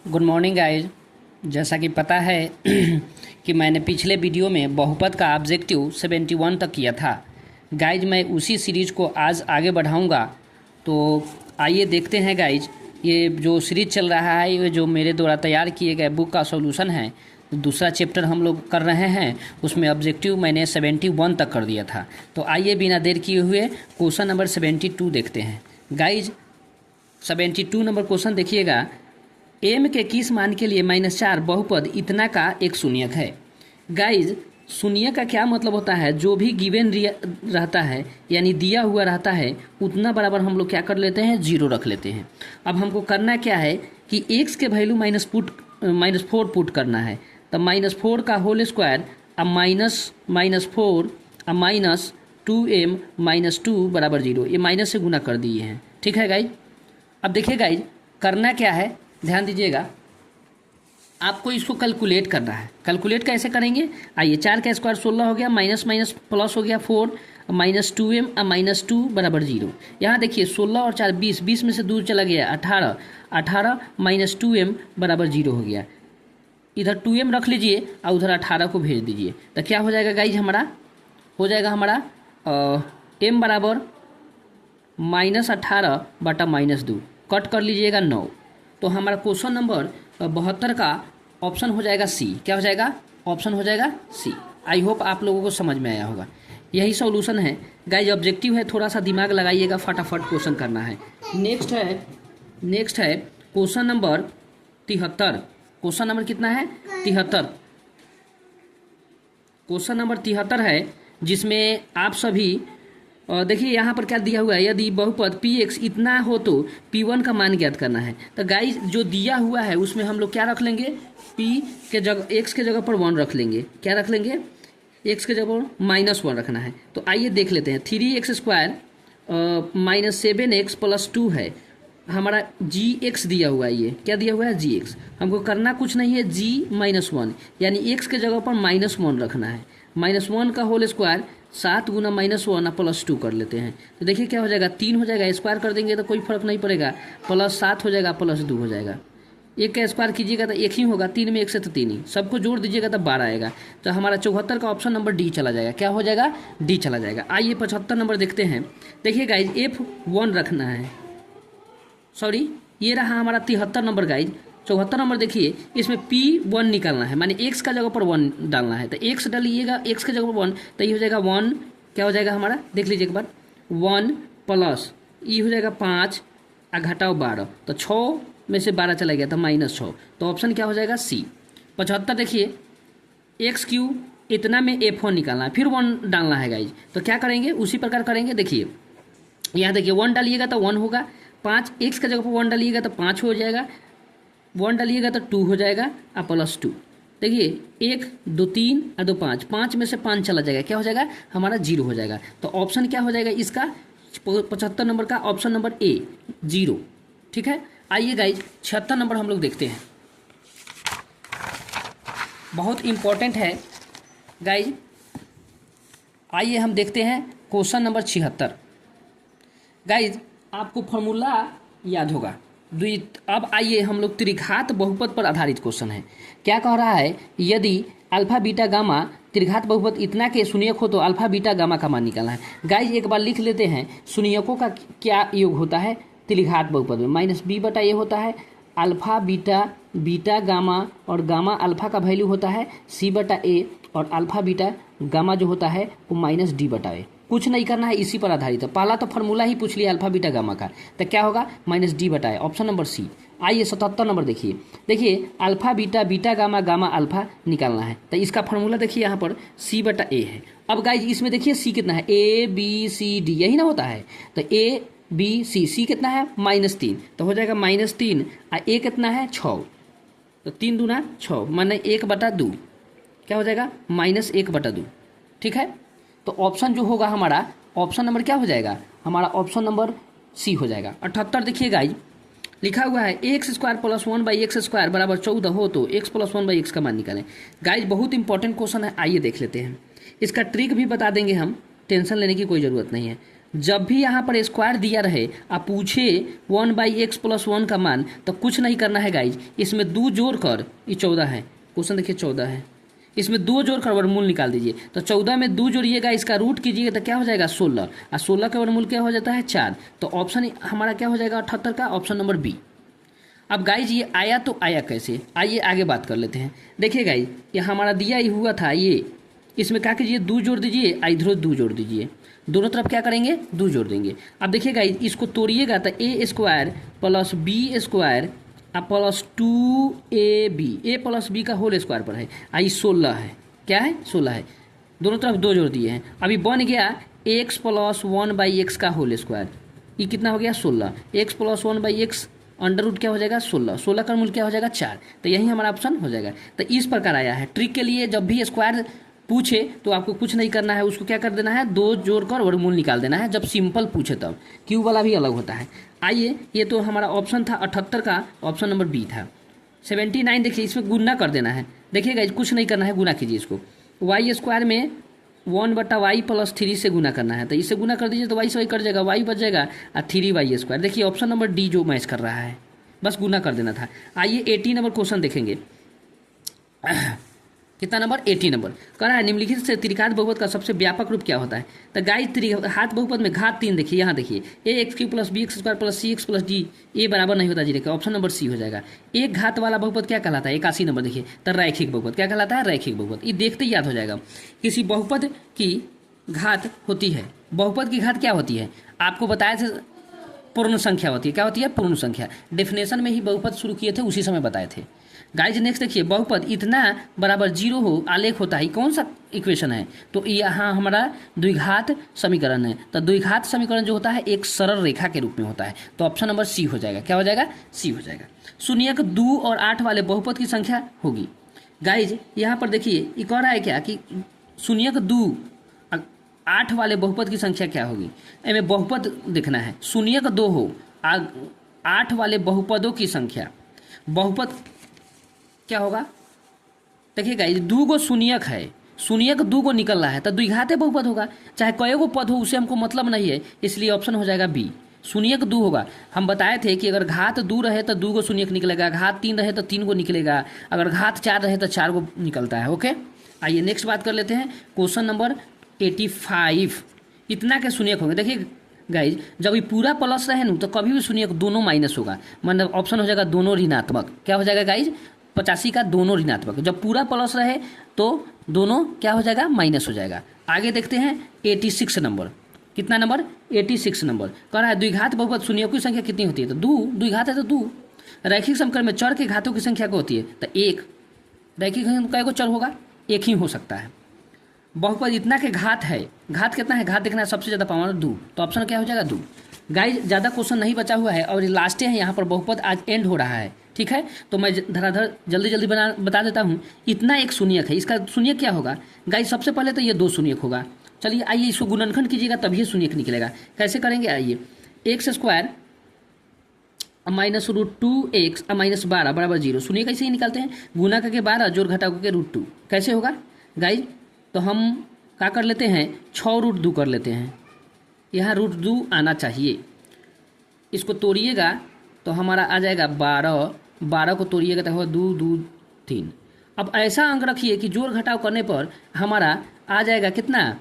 Good morning guys. जैसा कि पता है कि मैंने पिछले वीडियो में बहुपद का ऑब्जेक्टिव 71 तक किया था। गाइज मैं उसी सीरीज़ को आज आगे बढ़ाऊंगा। तो आइए देखते हैं गाइज, ये जो सीरीज़ चल रहा है ये जो मेरे द्वारा तैयार किए गए बुक का सॉल्यूशन है। दूसरा चैप्टर हम लोग कर रहे हैं, उसमें ऑब्जेक्टिव मैंने 71 तक कर दिया था। तो आइए बिना देर किए हुए क्वेश्चन नंबर 72 देखते हैं। गाइज 72 नंबर क्वेश्चन देखिएगा। m के किस मान के लिए -4 बहुपद इतना का एक शून्यक है। गाइज शून्य का क्या मतलब होता है, जो भी गिवन रहता है यानी दिया हुआ रहता है उतना बराबर हम लोग क्या कर लेते हैं, 0 रख लेते हैं। अब हमको करना क्या है कि x के वैल्यू -4 पुट करना है। तब -4 का होल स्क्वायर अब -4 अब -2m -2 बराबर 0, ये माइनस से गुना कर दिए हैं। ठीक है गाइज। अब देखिए गाइज करना क्या है, ध्यान दीजिएगा। आपको इसको कैलकुलेट करना है। कैलकुलेट कैसे करेंगे, आइए 4 का स्क्वायर 16 हो गया, माइनस माइनस प्लस हो गया 4, -2m -2 बराबर 0। यहाँ देखिए 16 और 4 20, 20 में से दूर चला गया 18, 18 -2m बराबर 0 हो गया। इधर 2m रख लीजिए और उधर 18 को भेज दीजिए। तो क्या हो जाएगा गाइज, हमारा हो जाएगा m बराबर -18 बटा -2, कट कर लीजिएगा 9। तो हमारा क्वेश्चन नंबर 72 का ऑप्शन हो जाएगा सी। क्या हो जाएगा, ऑप्शन हो जाएगा सी। आई होप आप लोगों को समझ में आया होगा। यही सॉल्यूशन है गाइज। ऑब्जेक्टिव है, थोड़ा सा दिमाग लगाइएगा, फटाफट क्वेश्चन करना है। नेक्स्ट है क्वेश्चन नंबर 73। क्वेश्चन नंबर कितना है, 73। क्वेश्चन नंबर 73 है, जिसमें आप सभी देखिए यहाँ पर क्या दिया हुआ है। यदि बहुपद px इतना हो तो p1 का मान ज्ञात करना है। तो गाइस जो दिया हुआ है उसमें हम लोग क्या रख लेंगे, p के जगह x के जगह पर 1 रख लेंगे। क्या रख लेंगे, x के जगह पर -1 रखना है। तो आइए देख लेते हैं। 3x² -7x + 2 है हमारा, gx दिया हुआ है। ये क्या दिया हुआ है, gx। हमको करना कुछ नहीं है, g -1 यानी x के जगह पर -1 रखना है। -1 का होल स्क्वायर 7 गुना -1 +2 कर लेते हैं। तो देखिए क्या हो जाएगा, 3 हो जाएगा। स्क्वायर कर देंगे तो कोई फर्क नहीं पड़ेगा, +7 हो जाएगा +2 हो जाएगा। एक का स्क्वायर कीजिएगा तो एक ही होगा, 3 में 1 से तो 3 ही, सबको जोड़ दीजिएगा तो 12 आएगा। तो हमारा 74 का ऑप्शन नंबर डी चला जाएगा। क्या हो जाएगा, डी चला जाएगा। आइए 75 नंबर देखते हैं। देखिए गाइज F1 रखना है, सॉरी ये रहा हमारा 73 नंबर गाइज। 74 नंबर देखिए, इसमें P1 निकालना है, माने x का जगह पर 1 डालना है। तो x डालिएगा, x के जगह पर 1, तो ये हो जाएगा 1। क्या हो जाएगा हमारा, देख लीजिए एक बार, 1 प्लस ये हो जाएगा 5 और घटाओ 12, तो 6 में से 12 चला गया तो -6। तो ऑप्शन क्या हो जाएगा, सी। 75 देखिए, x³ इतना में F1 निकालना है, फिर 1 डालना है गाइज। तो क्या करेंगे, उसी प्रकार करेंगे। देखिए यहाँ देखिए 1 डालिएगा तो 1 होगा, 5 x के जगह पर 1 डालिएगा तो 5 हो जाएगा, 1 डालिएगा तो 2 हो जाएगा और +2। देखिए 1 2 3 और 2 5, 5 में से 5 चला जाएगा, क्या हो जाएगा हमारा 0 हो जाएगा। तो ऑप्शन क्या हो जाएगा इसका, 75 नंबर का ऑप्शन नंबर ए 0। ठीक है। आइए गाइज 76 नंबर हम लोग देखते हैं, बहुत इंपॉर्टेंट है गाइज। आइए हम देखते हैं क्वेश्चन नंबर 76। गाइज आपको फॉर्मूला याद होगा। अब आइए हम लोग त्रिघात बहुपद पर आधारित क्वेश्चन है। क्या कह रहा है, यदि अल्फा बीटा गामा त्रिघात बहुपद इतना के शून्यक हो तो अल्फा बीटा गामा का मान निकालना है। गाइज एक बार लिख लेते हैं, शून्यकों का क्या योग होता है त्रिघात बहुपद में, -b बटा ए होता है। अल्फा बीटा बीटा गामा और गामा अल्फा का वैल्यू होता है c बटा ए, और अल्फा बीटा गामा जो होता है वो -d बटा ए। कुछ नहीं करना है, इसी पर आधारित है। पहला तो फॉर्मूला ही पूछ लिया अल्फा बीटा गामा का, तो क्या होगा -d बटा ए, ऑप्शन नंबर सी। आइए 77 नंबर देखिए alpha beta beta gamma gamma alpha निकालना है। तो इसका फॉर्मूला देखिए यहाँ पर c बटा ए है। अब गाइज इसमें देखिए c कितना है, a b c d यही ना होता है। तो a b c कितना है, -3, तो हो जाएगा -3 और a कितना है 6, तो 3 दूना 6 माने 1/2, क्या हो जाएगा -1/2। ठीक है। तो ऑप्शन जो होगा हमारा, ऑप्शन नंबर क्या हो जाएगा हमारा, ऑप्शन नंबर सी हो जाएगा। 78 देखिए गाइज लिखा हुआ है, x² + 1/x² बराबर 14 हो तो x + 1/x का मान निकालें। गाइज बहुत इंपॉर्टेंट क्वेश्चन है, आइए देख लेते हैं। इसका ट्रिक भी बता देंगे हम, टेंशन लेने की कोई ज़रूरत नहीं है। जब भी यहाँ पर स्क्वायर दिया रहे, आप पूछे 1/x+1 का मान, तो कुछ नहीं करना है गाइज, इसमें 2 जोड़ कर, ये 14 है, क्वेश्चन देखिए 14 है, इसमें 2 जोड़ कर वर्गमूल निकाल दीजिए। तो 14 में 2 जोड़िएगा, इसका रूट कीजिएगा तो क्या हो जाएगा 16, और 16 का वर्गमूल क्या हो जाता है 4। तो ऑप्शन हमारा क्या हो जाएगा 78 का, ऑप्शन नंबर बी। अब गाइज ये आया तो आया कैसे, आइए आगे बात कर लेते हैं। देखिए गाइज, ये हमारा दिया ही हुआ था, ये इसमें क्या कीजिए 2 जोड़ दीजिए, इधर 2 जोड़ दीजिए, दोनों तरफ क्या करेंगे 2 जोड़ देंगे। अब देखिए गाइज, इसको तोड़िएगा तो a² + b² plus 2ab, a + b का होल स्क्वायर पर है, आई 16 है, क्या है 16 है, दोनों तरफ 2 जोड़ दिए हैं। अभी बन गया x + 1/x का होल स्क्वायर, ये कितना हो गया 16, x + 1/x अंडर रूट क्या हो जाएगा 16, 16 का मूल क्या हो जाएगा 4। तो यही हमारा ऑप्शन हो जाएगा। तो इस प्रकार आया है। ट्रिक के लिए जब भी स्क्वायर पूछे तो आपको कुछ नहीं करना है, उसको क्या कर देना है 2 जोड़कर वर्गमूल निकाल देना है, जब सिंपल पूछे तब। क्यू वाला भी अलग होता है। आइए, ये तो हमारा ऑप्शन था 78 का, ऑप्शन नंबर बी था। 79 देखिए, इसमें गुना कर देना है। देखिएगा कुछ नहीं करना है, गुना कीजिए इसको, y² में 1/y + 3 से गुना करना है। तो इससे गुना कर दीजिए तो y से y कट जाएगा, y बच जाएगा और 3y²। देखिए ऑप्शन नंबर डी जो मैच कर रहा है, बस गुना कर देना था। आइए 80 नंबर क्वेश्चन देखेंगे। कितना नंबर 80 नंबर कह रहा है, निम्नलिखित से त्रिघात बहुपद का सबसे व्यापक रूप क्या होता है। तो गाइस त्रिघात बहुपद में घात 3 देखिए, यहाँ देखिए ax³ + bx² + cx + d, ये बराबर नहीं होता जी, देखिए ऑप्शन नंबर सी हो जाएगा। एक घात वाला बहुपद क्या कहलाता है 81 नंबर देखिए, तो रैखिक बहुपद क्या कहलाता है, रैखिक बहुपद। ये देखते ही याद हो जाएगा। किसी बहुपद की घात होती है, बहुपद की घात क्या होती है आपको बताया था, पूर्ण संख्या होती है। क्या होती है पूर्ण संख्या, डेफिनेशन में ही बहुपद शुरू किए थे, उसी समय बताए थे। गाइज नेक्स्ट देखिए, बहुपद इतना बराबर 0 हो आलेख होता है, कौन सा इक्वेशन है, तो यहाँ हमारा द्विघात समीकरण है। तो द्विघात समीकरण जो होता है एक सरल रेखा के रूप में होता है। तो ऑप्शन नंबर सी हो जाएगा, क्या हो जाएगा सी हो जाएगा। शून्यक 2 और 8 वाले बहुपद की संख्या होगी। गाइज यहाँ पर देखिए ये कह रहा है क्या कि शून्यक 2 8 वाले बहुपद की संख्या क्या होगी, इनमें बहुपद देखना है। शून्यक 2 हो 8 वाले बहुपदों की संख्या, बहुपद क्या होगा देखिए गाइस, 2 गो शून्यक है, शून्यक 2 गो निकल रहा है, तो द्विघाते बहुपद होगा, चाहे कई गो पद हो उससे हमको मतलब नहीं है, इसलिए ऑप्शन हो जाएगा बी, शून्यक 2 होगा। हम बताए थे कि अगर घात 2 रहे तो 2 गो शून्यक निकलेगा, घात 3 रहे तो 3 गो निकलेगा, अगर घात 4 रहे तो 4 गो निकलता है। ओके, आइए नेक्स्ट बात कर लेते हैं। क्वेश्चन नंबर 85, इतना के शून्यक होंगे। देखिए गाइज, जब ये पूरा प्लस रहे ना तो कभी भी शून्यक दोनों माइनस होगा, मतलब ऑप्शन हो जाएगा दोनों ऋणात्मक। क्या हो जाएगा गाइज 85 का दोनों ऋणात्मक, जब पूरा प्लस रहे तो दोनों क्या हो जाएगा माइनस हो जाएगा। आगे देखते हैं 86 नंबर, कितना नंबर 86 नंबर कह रहा है, द्विघात बहुपद शून्यों की संख्या कितनी होती है, तो 2, द्विघात है तो 2। रैखिक समीकरण में चर के घातों की संख्या क्या होती है, तो 1। रैखिक कै को चर होगा, एक ही हो सकता है। बहुपद इतना के घात है, घात कितना है, घात देखना है सबसे ज़्यादा पावर 2, तो ऑप्शन क्या हो जाएगा 2। गाइज ज़्यादा क्वेश्चन नहीं बचा हुआ है और ये लास्ट है, यहाँ पर बहुपद आज एंड हो रहा है, ठीक है। तो मैं धड़ाधड़ जल्दी जल्दी बता देता हूँ। इतना एक शून्यक है, इसका शून्यक क्या होगा गाइज, सबसे पहले तो ये 2 शून्यक होगा। चलिए आइए इसको गुणनखंड कीजिएगा तभी शून्यक निकलेगा। कैसे करेंगे, आइए x² -√2x -12 बराबर 0, शून्य कैसे ही निकालते हैं, गुना करके 12 जोड़ घटा करके √2, कैसे होगा गाइज, तो हम क्या कर लेते हैं 6√2 कर लेते हैं, यहाँ √2 आना चाहिए। इसको तोड़िएगा तो हमारा आ जाएगा 12, 12 को तोड़िएगा तो होगा 2 2 3। अब ऐसा अंक रखिए कि जोड़ घटाव करने पर हमारा आ जाएगा कितना,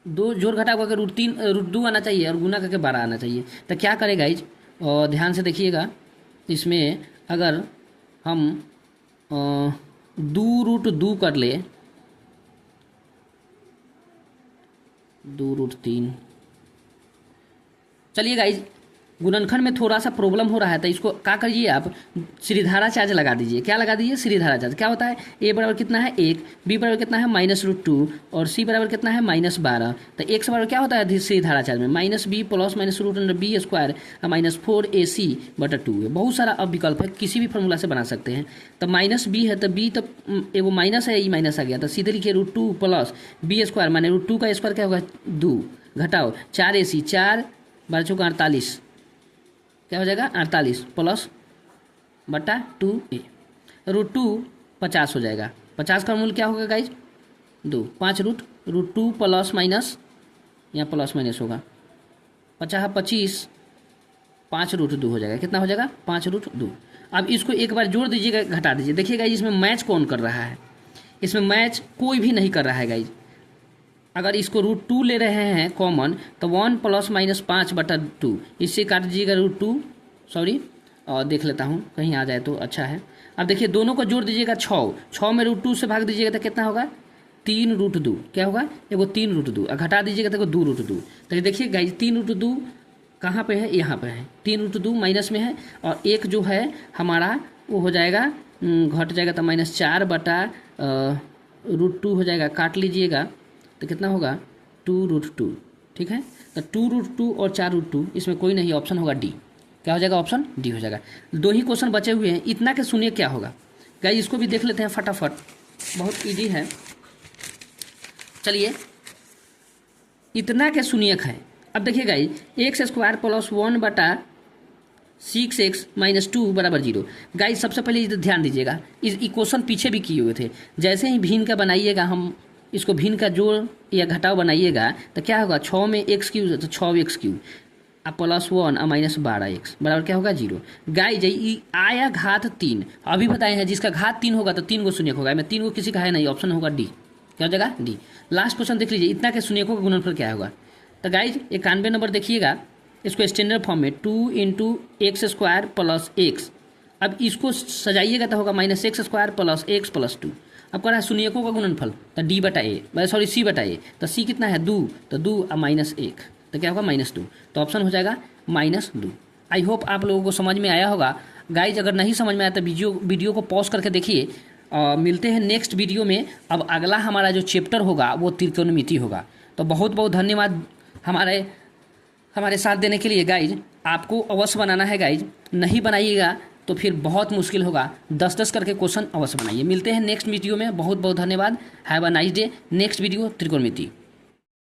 2 जोड़ घटाव करके √2 आना चाहिए और गुना करके 12 आना चाहिए। तो क्या करेगा इज, और ध्यान से देखिएगा, इसमें अगर हम 2√2 कर ले, 2√3, चलिए गाइज गुणनखंड में थोड़ा सा प्रॉब्लम हो रहा है, तो इसको क्या करिए आप श्रीधारा चार्ज लगा दीजिए। क्या लगा दीजिए, श्रीधारा चार्ज। क्या होता है, ए बराबर कितना है 1, बी बराबर कितना है -√2 और सी बराबर कितना है -12। तो एक बराबर क्या होता है श्रीधारा चार्ज में, -b + -√b² -4ac/2 है। बहुत सारा अब विकल्प है, किसी भी फॉर्मूला से बना सकते हैं। तो -b है तो b तो वो माइनस है, ये माइनस आ गया, तो सीधे लिखिए √2 + b² माने √2 का स्क्वायर क्या होगा 2 घटाओ 4ac, 4 12 चौका 48, क्या हो जाएगा 48 + बटा 2a, √2 50 हो जाएगा। 50 का मूल क्या होगा गाइज 2, 5 √2 + यहाँ प्लस माइनस होगा, 50 25, 5√2 हो जाएगा। कितना हो जाएगा? 5√2। अब इसको एक बार जोड़ दीजिएगा, घटा दीजिए, देखिएगा इसमें मैच कौन कर रहा है, इसमें मैच कोई भी नहीं कर रहा है गाइज। अगर इसको √2 ले रहे हैं कॉमन तो 1 ± 5/2, इससे काट दीजिएगा √2, सॉरी, और देख लेता हूँ कहीं आ जाए तो अच्छा है। अब देखिए दोनों को जोड़ दीजिएगा, 6 में √2 से भाग दीजिएगा तो कितना होगा? 3√2। क्या होगा? एगो 3√2, और घटा दीजिएगा तो 2√2। तो देखिए गाइज 3√2 कहाँ पे है? यहाँ पे है, 3√2 माइनस में है, और एक जो है हमारा वो हो जाएगा, घट जाएगा तो -4/√2 हो जाएगा, काट लीजिएगा तो कितना होगा? 2√2। ठीक है, तो 2√2 और 4√2 इसमें कोई नहीं, ऑप्शन होगा डी। क्या हो जाएगा? ऑप्शन डी हो जाएगा। 2 ही क्वेश्चन बचे हुए हैं, इतना के सुनिए क्या होगा गाइस, इसको भी देख लेते हैं फटाफट, बहुत इजी है। चलिए इतना के सुनिए है। अब देखिए गाइस, x² + 1/6x - 2 = 0। गाइस सबसे पहले इधर ध्यान दीजिएगा, इस इक्वेशन पीछे भी किए हुए थे। जैसे ही भिन्न का बनाइएगा, हम इसको भिन्न का जोड़ या घटाव बनाइएगा तो क्या होगा? 6 में x³ तो 6x³ +1 और -12x बराबर क्या होगा? 0। गाइस आया घात 3, अभी बताए हैं जिसका घात 3 होगा तो 3 को शून्यक होगा, मैं 3 को किसी का है नहीं, ऑप्शन होगा डी। क्या हो जाएगा? डी। लास्ट क्वेश्चन देख लीजिए, इतना के शून्यकों का गुणनफल क्या होगा? तो गाइज 91 नंबर देखिएगा, इसको स्टैंडर्ड फॉर्म में 2 × x² + x। अब इसको सजाइएगा तो होगा -x² + x + 2। अब कह रहा है शून्यकों का गुणनफल, तो d/a, सॉरी c/a, तो c कितना है? 2, तो 2 और -1, तो क्या होगा? -2, तो ऑप्शन हो जाएगा -2। आई होप आप लोगों को समझ में आया होगा गाइज। अगर नहीं समझ में आया तो वीडियो को पॉज करके देखिए। मिलते हैं नेक्स्ट वीडियो में। अब अगला हमारा जो चैप्टर होगा वो त्रिकोणमिति होगा। तो बहुत बहुत धन्यवाद हमारे साथ देने के लिए गाइज। आपको अवश्य बनाना है गाइज, नहीं बनाइएगा तो फिर बहुत मुश्किल होगा। 10-10 करके क्वेश्चन अवश्य बनाइए। मिलते हैं नेक्स्ट वीडियो में। बहुत बहुत धन्यवाद। Have a nice day. Next video त्रिकोणमिति।